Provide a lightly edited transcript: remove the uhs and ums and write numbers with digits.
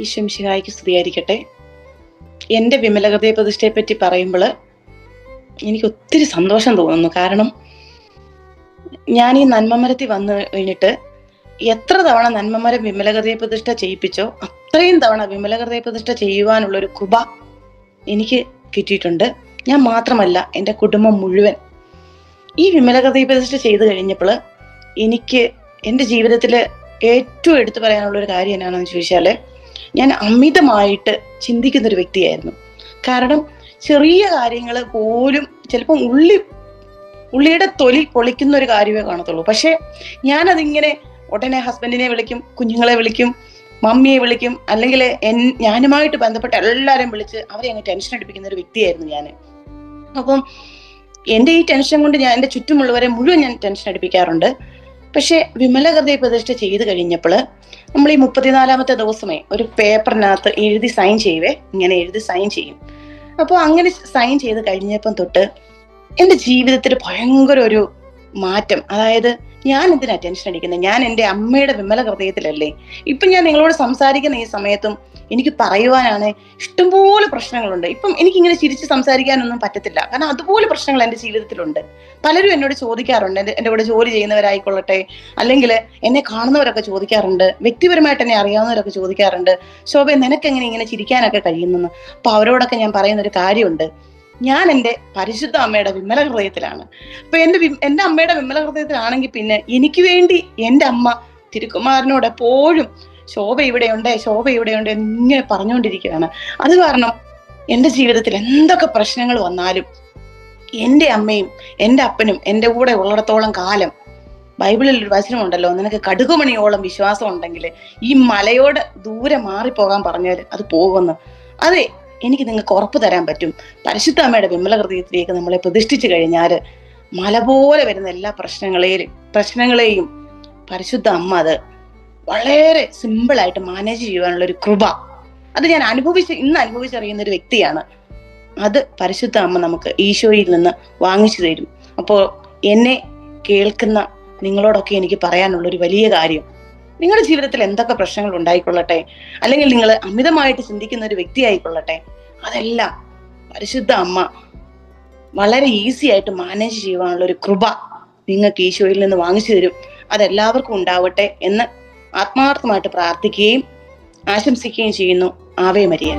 ഈശോ മിശിഹായ്ക്ക് സ്തുതിയായിരിക്കട്ടെ. എൻ്റെ വിമല ഹൃദയ പ്രതിഷ്ഠയെ പറ്റി പറയുമ്പോൾ എനിക്ക് ഒത്തിരി സന്തോഷം തോന്നുന്നു. കാരണം ഞാൻ ഈ നന്മമരത്തിൽ വന്നു കഴിഞ്ഞിട്ട് എത്ര തവണ നന്മമരം വിമല ഹൃദയ പ്രതിഷ്ഠ ചെയ്യിപ്പിച്ചോ അത്രയും തവണ വിമല ഹൃദയ പ്രതിഷ്ഠ ചെയ്യുവാനുള്ളൊരു കൃപ എനിക്ക് കിട്ടിയിട്ടുണ്ട്. ഞാൻ മാത്രമല്ല, എൻ്റെ കുടുംബം മുഴുവൻ. ഈ വിമല ഹൃദയ പ്രതിഷ്ഠ ചെയ്തു കഴിഞ്ഞപ്പോൾ എനിക്ക് എൻ്റെ ജീവിതത്തിൽ ഏറ്റവും എടുത്തു പറയാനുള്ളൊരു കാര്യം എന്നാണെന്ന് ചോദിച്ചാൽ, ഞാൻ അമിതമായിട്ട് ചിന്തിക്കുന്നൊരു വ്യക്തിയായിരുന്നു. കാരണം ചെറിയ കാര്യങ്ങൾ പോലും ചിലപ്പം ഉള്ളിയുടെ തൊലി പൊളിക്കുന്ന ഒരു കാര്യമേ കാണത്തുള്ളൂ. പക്ഷെ ഞാനതിങ്ങനെ ഉടനെ ഹസ്ബൻഡിനെ വിളിക്കും, കുഞ്ഞുങ്ങളെ വിളിക്കും, മമ്മിയെ വിളിക്കും, അല്ലെങ്കിൽ ഞാനുമായിട്ട് ബന്ധപ്പെട്ട എല്ലാവരെയും വിളിച്ച് അവരെ അങ്ങ് ടെൻഷൻ അടിപ്പിക്കുന്ന ഒരു വ്യക്തിയായിരുന്നു ഞാൻ. അപ്പം എൻ്റെ ഈ ടെൻഷൻ കൊണ്ട് ഞാൻ എൻ്റെ ചുറ്റുമുള്ളവരെ മുഴുവൻ ഞാൻ ടെൻഷൻ അടിപ്പിക്കാറുണ്ട്. പക്ഷെ വിമല ഹൃദയ പ്രതിഷ്ഠ ചെയ്ത് കഴിഞ്ഞപ്പോൾ നമ്മൾ ഈ 34-ാമത്തെ ദിവസമേ ഒരു പേപ്പറിനകത്ത് എഴുതി സൈൻ ചെയ്യുവേ, ഇങ്ങനെ എഴുതി സൈൻ ചെയ്യും. അപ്പോൾ അങ്ങനെ സൈൻ ചെയ്ത് കഴിഞ്ഞപ്പം തൊട്ട് എൻ്റെ ജീവിതത്തിൽ ഭയങ്കര ഒരു മാറ്റം. അതായത് ഞാൻ എന്തിനാ ടെൻഷൻ അടിക്കുന്നത്? ഞാൻ എൻ്റെ അമ്മയുടെ വിമല ഹൃദയത്തിലല്ലേ. ഇപ്പം ഞാൻ നിങ്ങളോട് സംസാരിക്കുന്ന ഈ സമയത്തും എനിക്ക് പറയുവാനാണ് ഇഷ്ടംപോലെ പ്രശ്നങ്ങളുണ്ട്. ഇപ്പം എനിക്കിങ്ങനെ ചിരിച്ച് സംസാരിക്കാനൊന്നും പറ്റത്തില്ല, കാരണം അതുപോലെ പ്രശ്നങ്ങൾ എൻ്റെ ജീവിതത്തിലുണ്ട്. പലരും എന്നോട് ചോദിക്കാറുണ്ട്, എൻ്റെ കൂടെ ജോലി ചെയ്യുന്നവരായിക്കൊള്ളട്ടെ, അല്ലെങ്കിൽ എന്നെ കാണുന്നവരൊക്കെ ചോദിക്കാറുണ്ട്, വ്യക്തിപരമായിട്ട് എന്നെ അറിയാവുന്നവരൊക്കെ ചോദിക്കാറുണ്ട്, ശോഭ നിനക്കെങ്ങനെ ഇങ്ങനെ ചിരിക്കാനൊക്കെ കഴിയുന്നെന്ന്. അപ്പൊ അവരോടൊക്കെ ഞാൻ പറയുന്നൊരു കാര്യമുണ്ട്, ഞാൻ എൻ്റെ പരിശുദ്ധ അമ്മയുടെ വിമല ഹൃദയത്തിലാണ്. അപ്പൊ എൻ്റെ അമ്മയുടെ വിമല ഹൃദയത്തിലാണെങ്കിൽ പിന്നെ എനിക്ക് വേണ്ടി എൻ്റെ അമ്മ തിരുക്കുമാരനോട് എപ്പോഴും ശോഭ ഇവിടെയുണ്ട്, ശോഭ ഇവിടെയുണ്ട് എന്നിങ്ങനെ പറഞ്ഞുകൊണ്ടിരിക്കുകയാണ്. അത് കാരണം എൻ്റെ ജീവിതത്തിൽ എന്തൊക്കെ പ്രശ്നങ്ങൾ വന്നാലും എൻ്റെ അമ്മയും എൻ്റെ അപ്പനും എൻ്റെ കൂടെ ഉള്ളിടത്തോളം കാലം, ബൈബിളിൽ ഒരു വചനമുണ്ടല്ലോ, നിനക്ക് കടുകുമണിയോളം വിശ്വാസം ഉണ്ടെങ്കിൽ ഈ മലയോട് ദൂരെ മാറിപ്പോകാൻ പറഞ്ഞാൽ അത് പോകുമെന്ന്. അതെ, എനിക്ക് നിങ്ങൾക്ക് ഉറപ്പ് തരാൻ പറ്റും. പരിശുദ്ധ അമ്മയുടെ വിമല ഹൃദയത്തിലേക്ക് നമ്മളെ പ്രതിഷ്ഠിച്ചു കഴിഞ്ഞാൽ മല പോലെ വരുന്ന എല്ലാ പ്രശ്നങ്ങളെയും പരിശുദ്ധ അമ്മ അത് വളരെ സിമ്പിളായിട്ട് മാനേജ് ചെയ്യുവാനുള്ള ഒരു കൃപ, അത് ഞാൻ ഇന്ന് അനുഭവിച്ചറിയുന്ന ഒരു വ്യക്തിയാണ്. അത് പരിശുദ്ധ അമ്മ നമുക്ക് ഈശോയിൽ നിന്ന് വാങ്ങിച്ചു തരും. അപ്പോൾ എന്നെ കേൾക്കുന്ന നിങ്ങളോടൊക്കെ എനിക്ക് പറയാനുള്ളൊരു വലിയ കാര്യം, നിങ്ങളുടെ ജീവിതത്തിൽ എന്തൊക്കെ പ്രശ്നങ്ങൾ ഉണ്ടായിക്കൊള്ളട്ടെ, അല്ലെങ്കിൽ നിങ്ങൾ അമിതമായിട്ട് ചിന്തിക്കുന്ന ഒരു വ്യക്തി ആയിക്കൊള്ളട്ടെ, അതെല്ലാം പരിശുദ്ധ അമ്മ വളരെ ഈസി ആയിട്ട് മാനേജ് ചെയ്യുവാനുള്ള ഒരു കൃപ നിങ്ങൾക്ക് ഈശോയിൽ നിന്ന് വാങ്ങിച്ചു തരും. അതെല്ലാവർക്കും ഉണ്ടാവട്ടെ എന്ന് ആത്മാർത്ഥമായിട്ട് പ്രാർത്ഥിക്കുകയും ആശംസിക്കുകയും ചെയ്യുന്നു. Ave Maria.